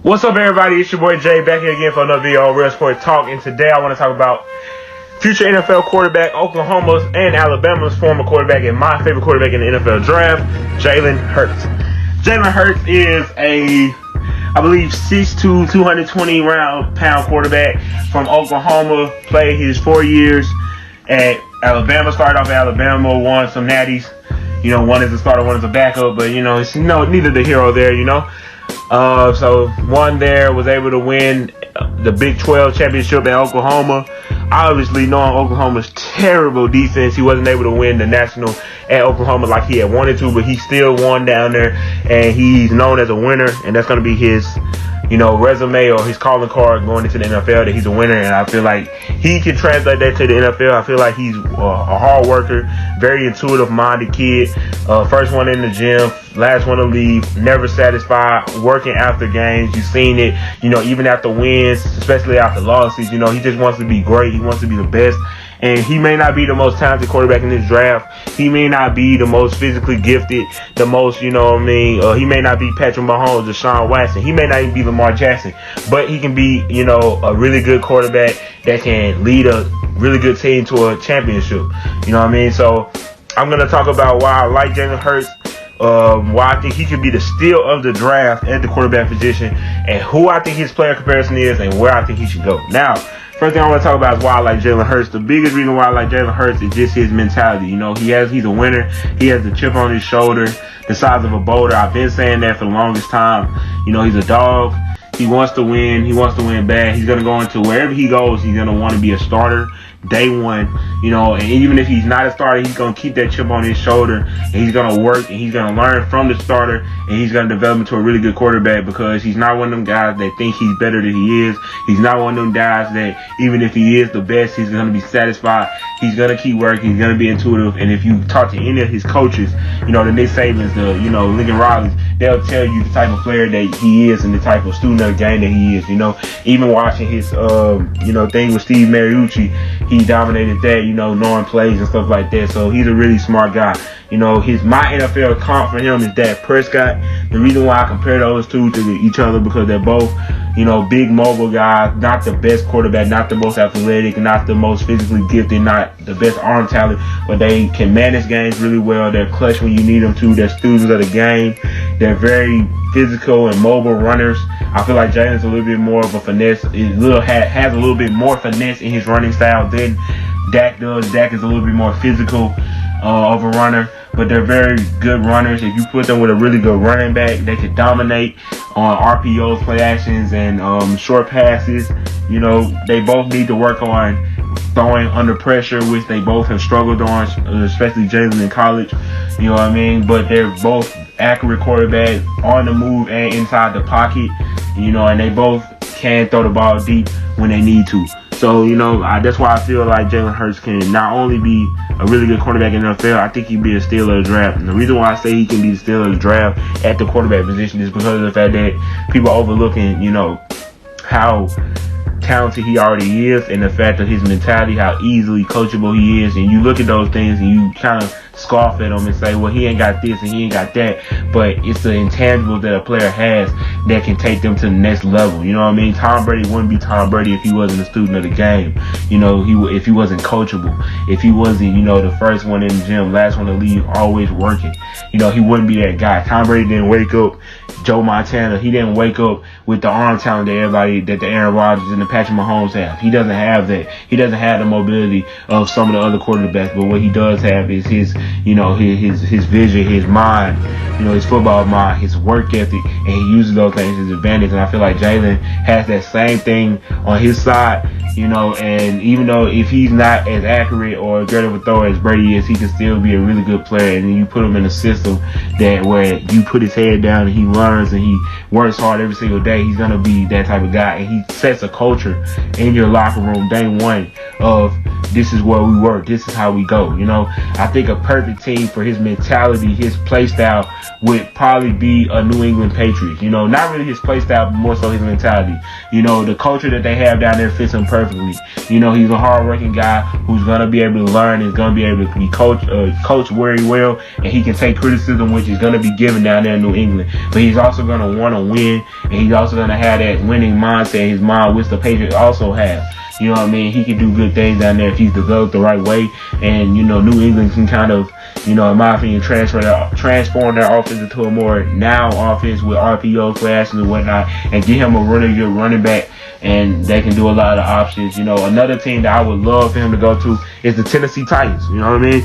What's up, everybody? It's your boy Jay back here again for another video on Real Sport Talk. And today I want to talk about future NFL quarterback, Oklahoma's and Alabama's former quarterback, and my favorite quarterback in the NFL draft, Jalen Hurts. Jalen Hurts is I believe 6'2", 220-pound quarterback from Oklahoma. Played his 4 years at Alabama. Started off at Alabama, won some natties. You know, one is a starter, one is a backup, but you know, it's neither the hero there. You know. So won there, was able to win the Big 12 championship at Oklahoma. Obviously, knowing Oklahoma's terrible defense, he wasn't able to win the national at Oklahoma like he had wanted to, but he still won down there, and he's known as a winner, and that's going to be his, resume or his calling card going into the NFL, that he's a winner. And I feel like he can translate that to the NFL. I feel like he's a hard worker, very intuitive-minded kid. First one in the gym, last one to leave, never satisfied, working after games. You've seen it, even after wins, especially after losses. He just wants to be great. He wants to be the best. And he may not be the most talented quarterback in this draft. He may not be the most physically gifted, the most, he may not be Patrick Mahomes or Deshaun Watson. He may not even be Lamar Jackson. But he can be, a really good quarterback that can lead a really good team to a championship. So I'm going to talk about why I like Jalen Hurts, why I think he could be the steal of the draft at the quarterback position, and who I think his player comparison is, and where I think he should go. Now, first thing I want to talk about is why I like Jalen Hurts. The biggest reason why I like Jalen Hurts is just his mentality. He's a winner. He has the chip on his shoulder, the size of a boulder. I've been saying that for the longest time. He's a dog. He wants to win. He wants to win bad. He's going to go into wherever he goes, he's going to want to be a starter day one, and even if he's not a starter, he's going to keep that chip on his shoulder, and he's going to work, and he's going to learn from the starter, and he's going to develop into a really good quarterback, because he's not one of them guys that think he's better than he is. He's not one of them guys that even if he is the best, he's going to be satisfied. He's going to keep working. He's going to be intuitive. And if you talk to any of his coaches, the Nick Sabans, the Lincoln Rileys, they'll tell you the type of player that he is and the type of student of the game that he is. Even watching his thing with Steve Mariucci, he dominated that, knowing plays and stuff like that. So he's a really smart guy. My NFL comp for him is Dak Prescott. The reason why I compare those two to each other, because they're both, big mobile guys, not the best quarterback, not the most athletic, not the most physically gifted, not the best arm talent, but they can manage games really well. They're clutch when you need them to. They're students of the game. They're very physical and mobile runners. I feel like Jalen's a little bit more of a finesse. Has a little bit more finesse in his running style than Dak does. Dak is a little bit more physical of a runner, but they're very good runners. If you put them with a really good running back, they could dominate on RPOs, play actions, and short passes. They both need to work on throwing under pressure, which they both have struggled on, especially Jalen in college. But they're both accurate quarterbacks on the move and inside the pocket, and they both can throw the ball deep when they need to. So, that's why I feel like Jalen Hurts can not only be a really good quarterback in the NFL, I think he'd be a steal of the draft. And the reason why I say he can be the steal of the draft at the quarterback position is because of the fact that people are overlooking, how talented he already is, and the fact of his mentality, how easily coachable he is. And you look at those things and you kind of scoff at him and say, well, he ain't got this and he ain't got that, but it's the intangibles that a player has that can take them to the next level. Tom Brady wouldn't be Tom Brady if he wasn't a student of the game. If he wasn't coachable, if he wasn't, the first one in the gym, last one to leave, always working, he wouldn't be that guy. Tom Brady didn't wake up Joe Montana. He didn't wake up with the arm talent that the Aaron Rodgers and the Patrick Mahomes have. He doesn't have that. He doesn't have the mobility of some of the other quarterbacks, but what he does have is his vision, his mind, his football mind, his work ethic, and he uses those things to his advantage. And I feel like Jalen has that same thing on his side, and even though if he's not as accurate or as great of a thrower as Brady is, he can still be a really good player. And then you put him in a system where you put his head down and he learns and he works hard every single day, he's going to be that type of guy. And he sets a culture in your locker room day one of this is where we work. This is how we go. I think a perfect team for his mentality, his play style would probably be a New England Patriots. Not really his play style, but more so his mentality. The culture that they have down there fits him perfectly. He's a hard-working guy who's going to be able to learn, is going to be able to be coached very well, and he can take criticism, which is going to be given down there in New England. But he's also going to want to win, and he's also going to have that winning mindset in his mind, which the Patriots also have. You know what I mean? He can do good things down there if he's developed the right way. And, New England can kind of, in my opinion, transform their offense into a more now offense with RPOs, flashes, and whatnot, and get him a really good running back. And they can do a lot of options. Another team that I would love for him to go to is the Tennessee Titans. You know what I mean?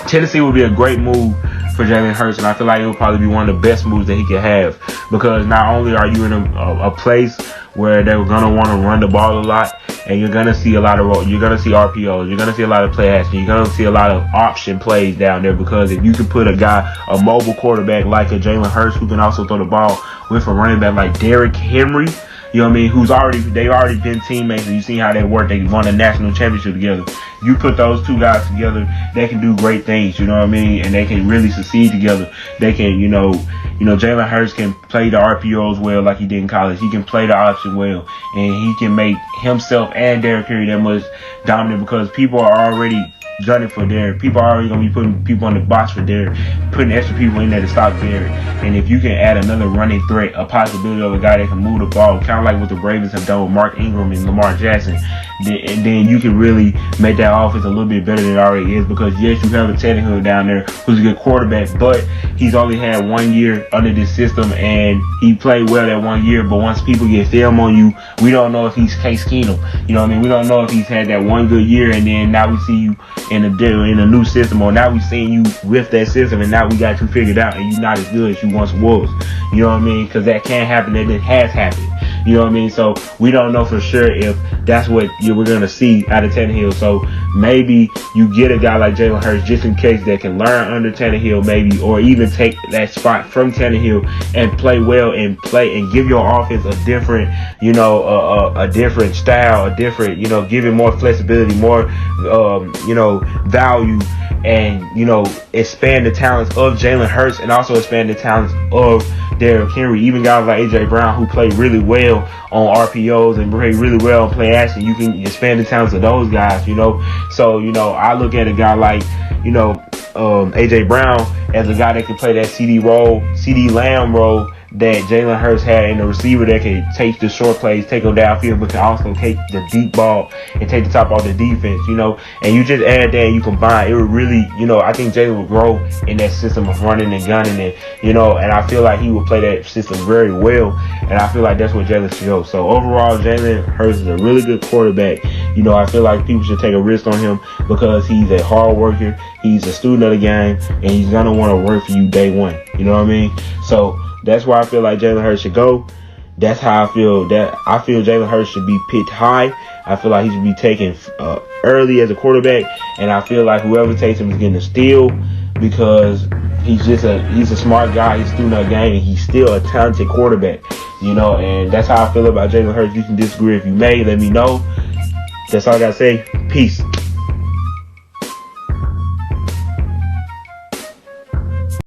Tennessee would be a great move for Jalen Hurts, and I feel like it would probably be one of the best moves that he could have, because not only are you in a place where they're going to want to run the ball a lot, and you're going to see you're going to see RPOs, you're going to see a lot of play action, you're going to see a lot of option plays down there, because if you can put a mobile quarterback like a Jalen Hurts who can also throw the ball with a running back like Derrick Henry, you know what I mean, they've already been teammates, and you see how they work. They won a national championship together. You put those two guys together, they can do great things, you know what I mean, and they can really succeed together. They can, Jalen Hurts can play the RPOs well like he did in college. He can play the option well, and he can make himself and Derrick Henry that much dominant, because people are already gunning for Derrick. People are already going to be putting people on the box for Derrick, putting extra people in there to stop Derrick. And if you can add another running threat, a possibility of a guy that can move the ball, kind of like what the Ravens have done with Mark Ingram and Lamar Jackson, then you can really make that offense a little bit better than it already is. Because yes, you have a Tannehill down there who's a good quarterback, but he's only had 1 year under this system, and he played well that 1 year. But once people get film on you, we don't know if he's Case Keenum. You know what I mean? We don't know if he's had that one good year, and then now we see you in a new system, or now we seeing you with that system, and now we got you figured out, and you're not as good as you once was. You know what I mean? Because that can happen, and it has happened. You know what I mean? So we don't know for sure if that's what we're going to see out of Tannehill. So maybe you get a guy like Jalen Hurts just in case that can learn under Tannehill, maybe, or even take that spot from Tannehill and play well and give your offense a different, a different style, a different, give it more flexibility, more, value, and, expand the talents of Jalen Hurts, and also expand the talents of Derrick Henry. Even guys like A.J. Brown, who play really well on RPOs and play really well on play action, you can expand the talents of those guys, So, I look at a guy like, A.J. Brown as a guy that can play that CD Lamb role that Jalen Hurts had, in a receiver that can take the short plays, take them downfield, but can also take the deep ball and take the top off the defense, and you just add that and you combine, it would really, I think Jalen would grow in that system of running and gunning, and I feel like he would play that system very well, and I feel like that's what Jalen should go. So overall, Jalen Hurts is a really good quarterback. I feel like people should take a risk on him, because he's a hard worker, he's a student of the game, and he's going to want to work for you day one. You know what I mean? So that's why I feel like Jalen Hurts should go. That's how I feel. I feel Jalen Hurts should be picked high. I feel like he should be taken early as a quarterback, and I feel like whoever takes him is getting a steal, because he's a smart guy. He's a student of the game, and he's still a talented quarterback. And that's how I feel about Jalen Hurts. You can disagree if you may. Let me know. That's all I gotta say. Peace.